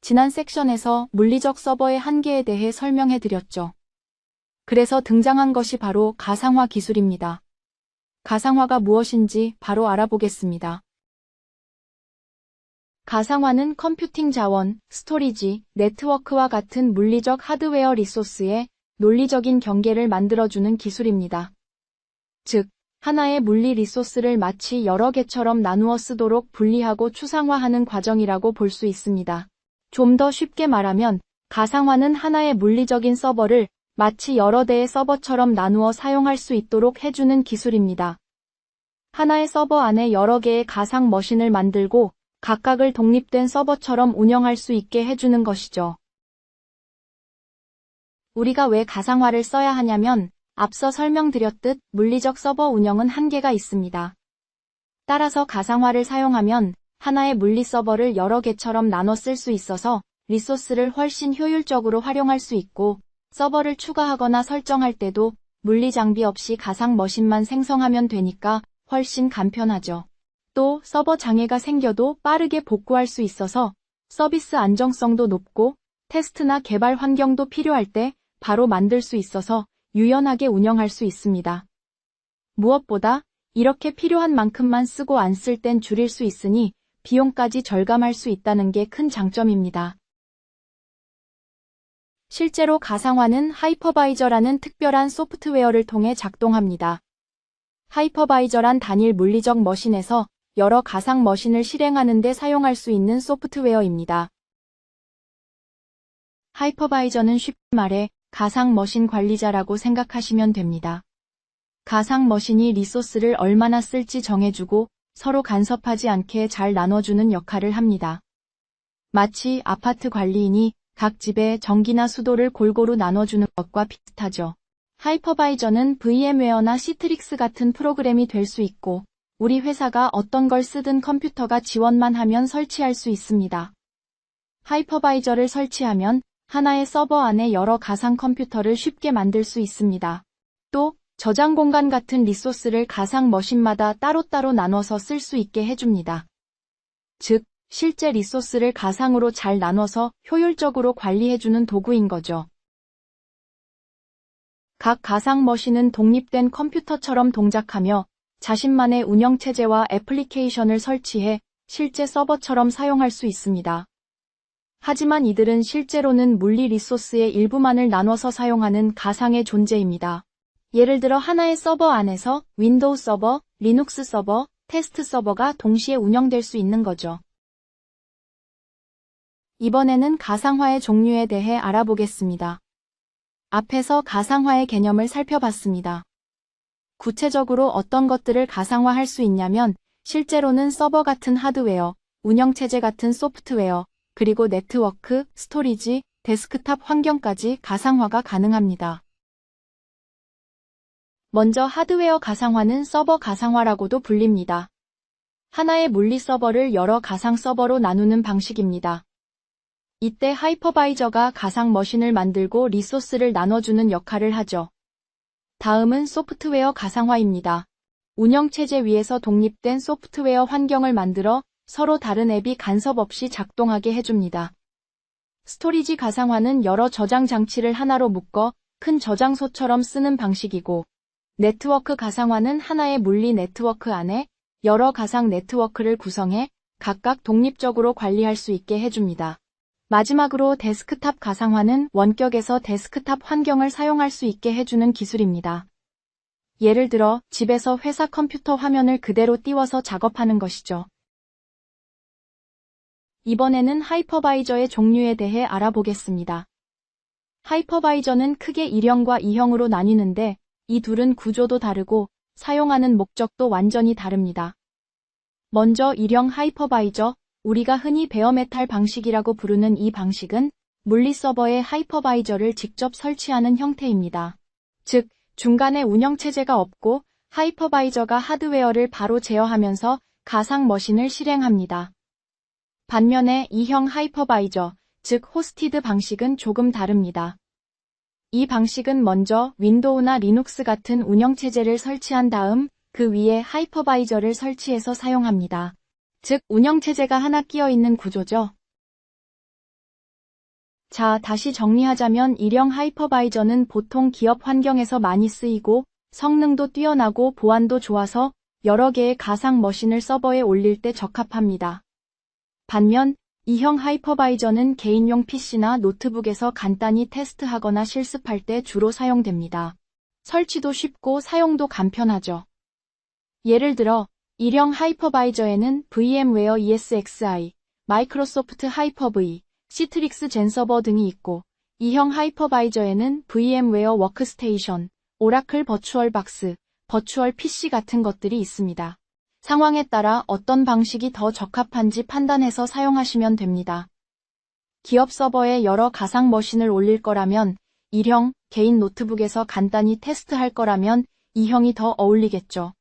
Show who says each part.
Speaker 1: 지난 섹션에서 물리적 서버의 한계에 대해 설명해 드렸죠. 그래서 등장한 것이 바로 가상화 기술입니다. 가상화가 무엇인지 바로 알아보겠습니다. 가상화는 컴퓨팅 자원, 스토리지, 네트워크와 같은 물리적 하드웨어 리소스의 논리적인 경계를 만들어주는 기술입니다. 즉, 하나의 물리 리소스를 마치 여러 개처럼 나누어 쓰도록 분리하고 추상화하는 과정이라고 볼 수 있습니다. 좀 더 쉽게 말하면, 가상화는 하나의 물리적인 서버를 마치 여러 대의 서버처럼 나누어 사용할 수 있도록 해주는 기술입니다. 하나의 서버 안에 여러 개의 가상 머신을 만들고 각각을 독립된 서버처럼 운영할 수 있게 해주는 것이죠. 우리가 왜 가상화를 써야 하냐면 앞서 설명드렸듯 물리적 서버 운영은 한계가 있습니다. 따라서 가상화를 사용하면 하나의 물리 서버를 여러 개처럼 나눠 쓸 수 있어서 리소스를 훨씬 효율적으로 활용할 수 있고 서버를 추가하거나 설정할 때도 물리 장비 없이 가상 머신만 생성하면 되니까 훨씬 간편하죠. 또 서버 장애가 생겨도 빠르게 복구할 수 있어서 서비스 안정성도 높고 테스트나 개발 환경도 필요할 때 바로 만들 수 있어서 유연하게 운영할 수 있습니다. 무엇보다 이렇게 필요한 만큼만 쓰고 안 쓸 땐 줄일 수 있으니 비용까지 절감할 수 있다는 게 큰 장점입니다. 실제로 가상화는 하이퍼바이저라는 특별한 소프트웨어를 통해 작동합니다. 하이퍼바이저란 단일 물리적 머신에서 여러 가상 머신을 실행하는 데 사용할 수 있는 소프트웨어입니다. 하이퍼바이저는 쉽게 말해 가상 머신 관리자라고 생각하시면 됩니다. 가상 머신이 리소스를 얼마나 쓸지 정해주고 서로 간섭하지 않게 잘 나눠주는 역할을 합니다. 마치 아파트 관리인이 각 집의 전기나 수도를 골고루 나눠주는 것과 비슷하죠. 하이퍼바이저는 VM웨어나 시트릭스 같은 프로그램이 될 수 있고 우리 회사가 어떤 걸 쓰든 컴퓨터가 지원만 하면 설치할 수 있습니다. 하이퍼바이저를 설치하면 하나의 서버 안에 여러 가상 컴퓨터를 쉽게 만들 수 있습니다. 또 저장 공간 같은 리소스를 가상 머신마다 따로따로 나눠서 쓸 수 있게 해줍니다. 즉, 실제 리소스를 가상으로 잘 나눠서 효율적으로 관리해주는 도구인 거죠. 각 가상 머신은 독립된 컴퓨터처럼 동작하며 자신만의 운영체제와 애플리케이션을 설치해 실제 서버처럼 사용할 수 있습니다. 하지만 이들은 실제로는 물리 리소스의 일부만을 나눠서 사용하는 가상의 존재입니다. 예를 들어 하나의 서버 안에서 윈도우 서버, 리눅스 서버, 테스트 서버가 동시에 운영될 수 있는 거죠. 이번에는 가상화의 종류에 대해 알아보겠습니다. 앞에서 가상화의 개념을 살펴봤습니다. 구체적으로 어떤 것들을 가상화할 수 있냐면 실제로는 서버 같은 하드웨어, 운영체제 같은 소프트웨어, 그리고 네트워크, 스토리지, 데스크탑 환경까지 가상화가 가능합니다. 먼저 하드웨어 가상화는 서버 가상화라고도 불립니다. 하나의 물리 서버를 여러 가상 서버로 나누는 방식입니다. 이때 하이퍼바이저가 가상 머신을 만들고 리소스를 나눠주는 역할을 하죠. 다음은 소프트웨어 가상화입니다. 운영체제 위에서 독립된 소프트웨어 환경을 만들어 서로 다른 앱이 간섭 없이 작동하게 해줍니다. 스토리지 가상화는 여러 저장 장치를 하나로 묶어 큰 저장소처럼 쓰는 방식이고, 네트워크 가상화는 하나의 물리 네트워크 안에 여러 가상 네트워크를 구성해 각각 독립적으로 관리할 수 있게 해줍니다. 마지막으로 데스크탑 가상화는 원격에서 데스크탑 환경을 사용할 수 있게 해주는 기술입니다. 예를 들어 집에서 회사 컴퓨터 화면을 그대로 띄워서 작업하는 것이죠. 이번에는 하이퍼바이저의 종류에 대해 알아보겠습니다. 하이퍼바이저는 크게 1형과 2형으로 나뉘는데 이 둘은 구조도 다르고 사용하는 목적도 완전히 다릅니다. 먼저 1형 하이퍼바이저, 우리가 흔히 베어메탈 방식이라고 부르는 이 방식은 물리 서버에 하이퍼바이저를 직접 설치하는 형태입니다. 즉, 중간에 운영체제가 없고 하이퍼바이저가 하드웨어를 바로 제어하면서 가상 머신을 실행합니다. 반면에 2형 하이퍼바이저, 즉 호스티드 방식은 조금 다릅니다. 이 방식은 먼저 윈도우나 리눅스 같은 운영체제를 설치한 다음 그 위에 하이퍼바이저를 설치해서 사용합니다. 즉 운영체제가 하나 끼어 있는 구조죠. 자, 다시 정리하자면 일형 하이퍼바이저는 보통 기업 환경에서 많이 쓰이고 성능도 뛰어나고 보안도 좋아서 여러 개의 가상 머신을 서버에 올릴 때 적합합니다. 반면 이형 하이퍼바이저는 개인용 PC나 노트북에서 간단히 테스트하거나 실습할 때 주로 사용됩니다. 설치도 쉽고 사용도 간편하죠. 예를 들어 일형 하이퍼바이저에는 VM웨어 ESXi, 마이크로소프트 하이퍼V, 시트릭스 젠서버 등이 있고 이형 하이퍼바이저에는 VM웨어 워크스테이션, 오라클 버추얼박스, 버추얼 PC 같은 것들이 있습니다. 상황에 따라 어떤 방식이 더 적합한지 판단해서 사용하시면 됩니다. 기업 서버에 여러 가상 머신을 올릴 거라면 일형, 개인 노트북에서 간단히 테스트할 거라면 이형이 더 어울리겠죠.